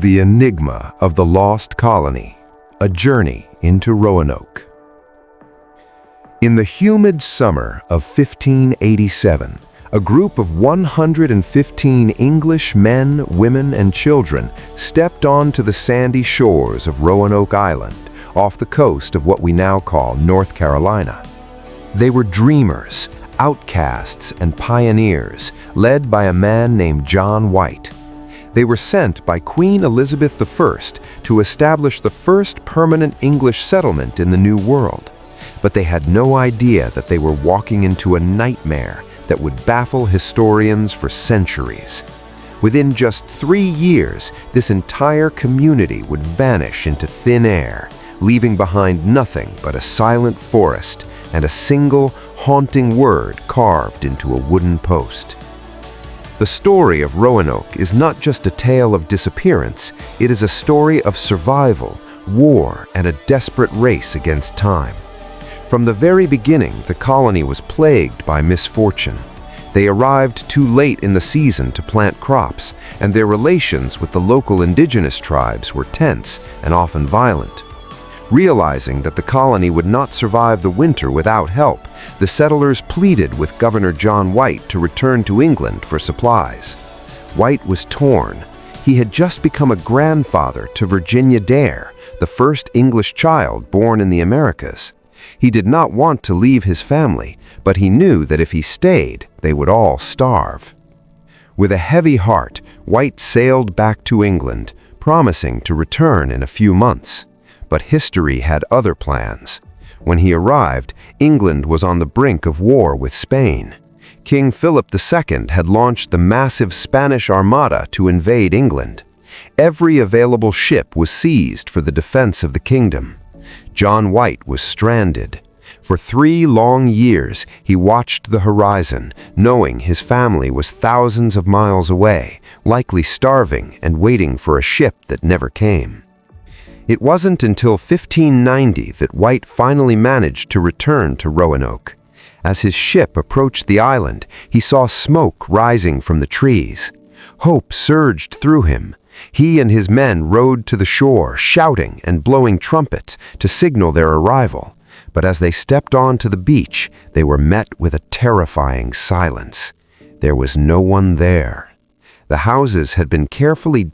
The Enigma of the Lost Colony, a journey into Roanoke. In the humid summer of 1587, a group of 115 English men, women, and children stepped onto the sandy shores of Roanoke Island, off the coast of what we now call North Carolina. They were dreamers, outcasts, and pioneers, led by a man named John White. They were sent by Queen Elizabeth I to establish the first permanent English settlement in the New World. But they had no idea that they were walking into a nightmare that would baffle historians for centuries. Within just 3 years, this entire community would vanish into thin air, leaving behind nothing but a silent forest and a single, haunting word carved into a wooden post. The story of Roanoke is not just a tale of disappearance, it is a story of survival, war, and a desperate race against time. From the very beginning, the colony was plagued by misfortune. They arrived too late in the season to plant crops, and their relations with the local indigenous tribes were tense and often violent. Realizing that the colony would not survive the winter without help, the settlers pleaded with Governor John White to return to England for supplies. White was torn. He had just become a grandfather to Virginia Dare, the first English child born in the Americas. He did not want to leave his family, but he knew that if he stayed, they would all starve. With a heavy heart, White sailed back to England, promising to return in a few months. But history had other plans. When he arrived, England was on the brink of war with Spain. King Philip II had launched the massive Spanish Armada to invade England. Every available ship was seized for the defense of the kingdom. John White was stranded. For 3 long years, he watched the horizon, knowing his family was thousands of miles away, likely starving and waiting for a ship that never came. It wasn't until 1590 that White finally managed to return to Roanoke. As his ship approached the island, he saw smoke rising from the trees. Hope surged through him. He and his men rowed to the shore, shouting and blowing trumpets to signal their arrival. But as they stepped onto the beach, they were met with a terrifying silence. There was no one there. The houses had been carefully